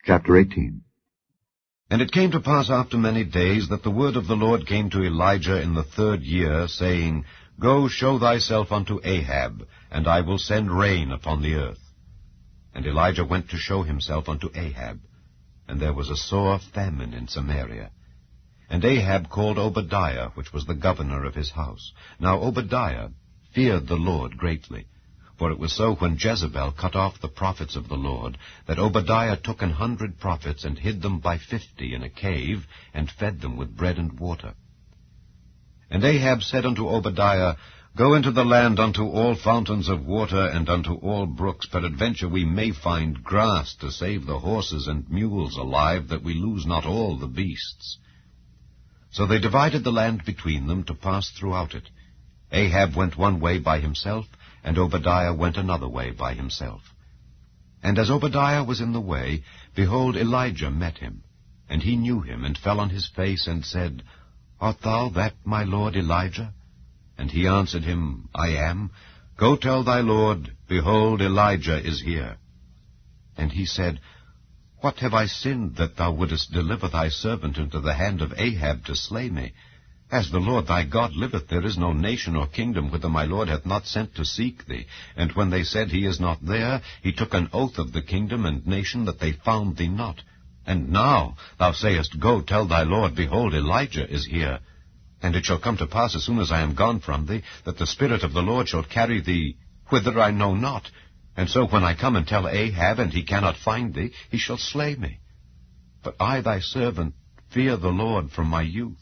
Chapter 18. And it came to pass after many days that the word of the Lord came to Elijah in the 3rd year, saying, Go, show thyself unto Ahab, and I will send rain upon the earth. And Elijah went to show himself unto Ahab. And there was a sore famine in Samaria. And Ahab called Obadiah, which was the governor of his house. Now Obadiah feared the Lord greatly. For it was so when Jezebel cut off the prophets of the Lord, that Obadiah took 100 prophets, and hid them by 50 in a cave, and fed them with bread and water. And Ahab said unto Obadiah, Go into the land unto all fountains of water, and unto all brooks, peradventure we may find grass to save the horses and mules alive, that we lose not all the beasts. So they divided the land between them to pass throughout it. Ahab went one way by himself, and Obadiah went another way by himself. And as Obadiah was in the way, behold, Elijah met him. And he knew him, and fell on his face, and said, Art thou that my lord Elijah? And he answered him, I am. Go tell thy lord, behold, Elijah is here. And he said, What have I sinned, that thou wouldest deliver thy servant into the hand of Ahab to slay me? As the Lord thy God liveth, there is no nation or kingdom whither my Lord hath not sent to seek thee. And when they said, He is not there, he took an oath of the kingdom and nation that they found thee not. And now thou sayest, Go, tell thy Lord, behold, Elijah is here. And it shall come to pass, as soon as I am gone from thee, that the Spirit of the Lord shall carry thee whither I know not. And so when I come and tell Ahab, and he cannot find thee, he shall slay me. But I thy servant fear the Lord from my youth.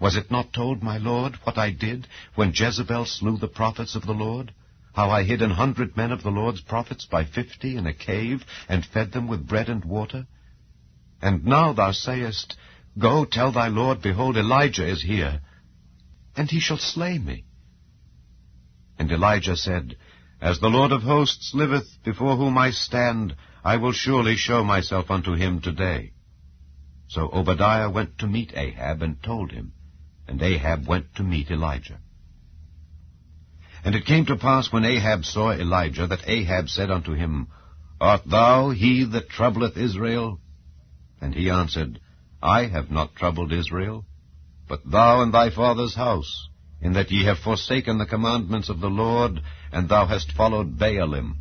Was it not told, my Lord, what I did when Jezebel slew the prophets of the Lord? How I hid 100 men of the Lord's prophets by 50 in a cave, and fed them with bread and water? And now thou sayest, Go, tell thy Lord, behold, Elijah is here, and he shall slay me. And Elijah said, As the Lord of hosts liveth, before whom I stand, I will surely show myself unto him today. So Obadiah went to meet Ahab, and told him. And Ahab went to meet Elijah. And it came to pass, when Ahab saw Elijah, that Ahab said unto him, Art thou he that troubleth Israel? And he answered, I have not troubled Israel, but thou and thy father's house, in that ye have forsaken the commandments of the Lord, and thou hast followed Baalim.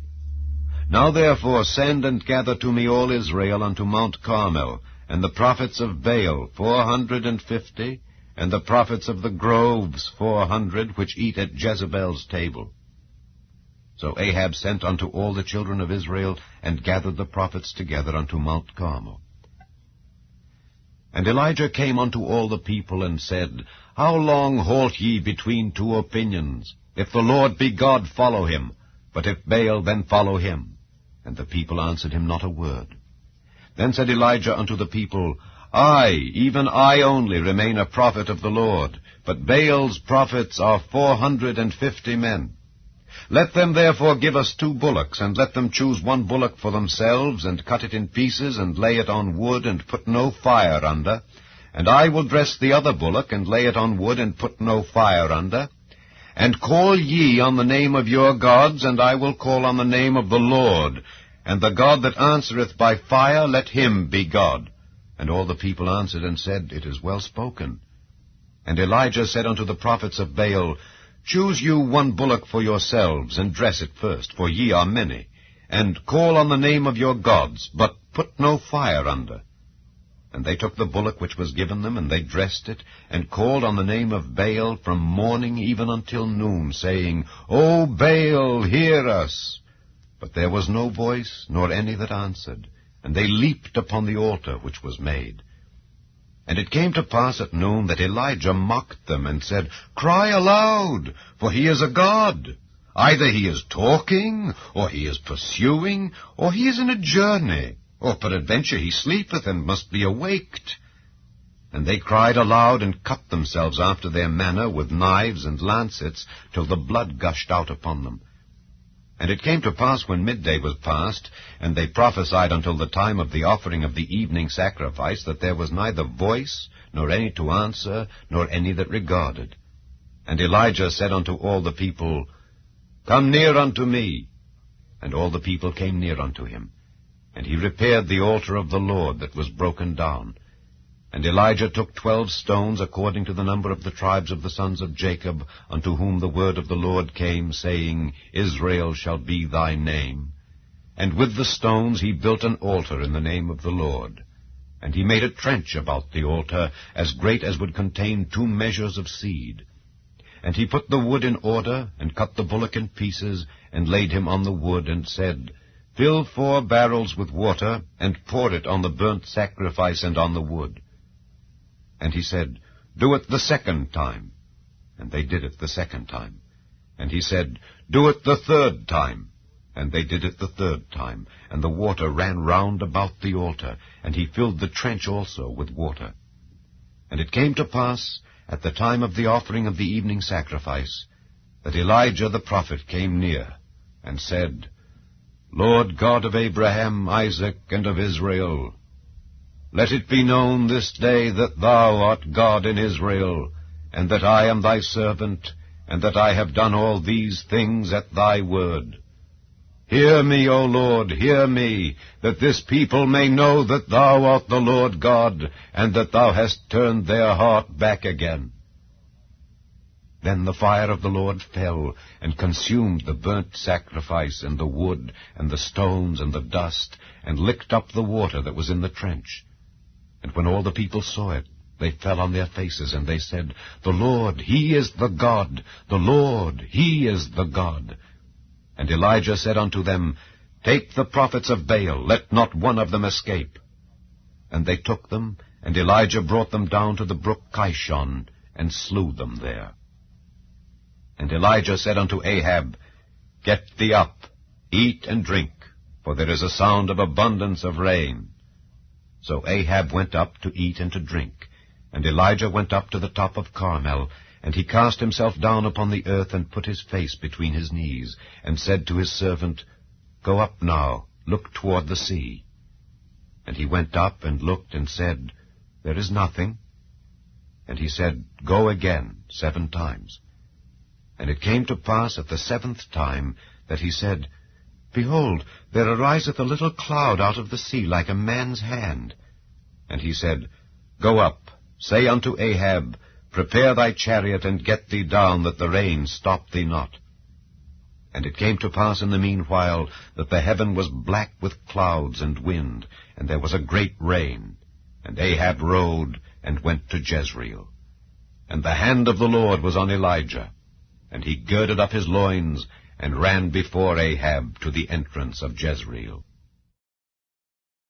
Now therefore send and gather to me all Israel unto Mount Carmel, and the prophets of Baal 450, and the prophets of the groves 400, which eat at Jezebel's table. So Ahab sent unto all the children of Israel, and gathered the prophets together unto Mount Carmel. And Elijah came unto all the people, and said, How long halt ye between two opinions? If the Lord be God, follow him, but if Baal, then follow him. And the people answered him not a word. Then said Elijah unto the people, I, even I only, remain a prophet of the Lord, but Baal's prophets are 450 men. Let them therefore give us 2 bullocks, and let them choose 1 bullock for themselves, and cut it in pieces, and lay it on wood, and put no fire under. And I will dress the other bullock, and lay it on wood, and put no fire under. And call ye on the name of your gods, and I will call on the name of the Lord. And the God that answereth by fire, let him be God. And all the people answered and said, It is well spoken. And Elijah said unto the prophets of Baal, Choose you 1 bullock for yourselves, and dress it first, for ye are many. And call on the name of your gods, but put no fire under. And they took the bullock which was given them, and they dressed it, and called on the name of Baal from morning even until noon, saying, O Baal, hear us! But there was no voice, nor any that answered. And they leaped upon the altar which was made. And it came to pass at noon that Elijah mocked them, and said, Cry aloud, for he is a god. Either he is talking, or he is pursuing, or he is in a journey, or peradventure he sleepeth, and must be awaked. And they cried aloud, and cut themselves after their manner with knives and lancets, till the blood gushed out upon them. And it came to pass, when midday was past, and they prophesied until the time of the offering of the evening sacrifice, that there was neither voice, nor any to answer, nor any that regarded. And Elijah said unto all the people, Come near unto me. And all the people came near unto him. And he repaired the altar of the Lord that was broken down. And Elijah took 12 stones according to the number of the tribes of the sons of Jacob, unto whom the word of the Lord came, saying, Israel shall be thy name. And with the stones he built an altar in the name of the Lord. And he made a trench about the altar, as great as would contain 2 measures of seed. And he put the wood in order, and cut the bullock in pieces, and laid him on the wood, and said, Fill 4 barrels with water, and pour it on the burnt sacrifice and on the wood. And he said, Do it the 2nd time. And they did it the 2nd time. And he said, Do it the 3rd time. And they did it the 3rd time. And the water ran round about the altar, and he filled the trench also with water. And it came to pass, at the time of the offering of the evening sacrifice, that Elijah the prophet came near, and said, Lord God of Abraham, Isaac, and of Israel, let it be known this day that thou art God in Israel, and that I am thy servant, and that I have done all these things at thy word. Hear me, O Lord, hear me, that this people may know that thou art the Lord God, and that thou hast turned their heart back again. Then the fire of the Lord fell, and consumed the burnt sacrifice, and the wood, and the stones, and the dust, and licked up the water that was in the trench. And when all the people saw it, they fell on their faces, and they said, The Lord, he is the God, the Lord, he is the God. And Elijah said unto them, Take the prophets of Baal, let not one of them escape. And they took them, and Elijah brought them down to the brook Kishon, and slew them there. And Elijah said unto Ahab, Get thee up, eat and drink, for there is a sound of abundance of rain. So Ahab went up to eat and to drink, and Elijah went up to the top of Carmel, and he cast himself down upon the earth, and put his face between his knees, and said to his servant, Go up now, look toward the sea. And he went up and looked, and said, There is nothing. And he said, Go again 7 times. And it came to pass at the 7th time that he said, Behold, there ariseth a little cloud out of the sea like a man's hand. And he said, Go up, say unto Ahab, Prepare thy chariot, and get thee down, that the rain stop thee not. And it came to pass in the meanwhile that the heaven was black with clouds and wind, and there was a great rain. And Ahab rode, and went to Jezreel. And the hand of the Lord was on Elijah, and he girded up his loins, and ran before Ahab to the entrance of Jezreel.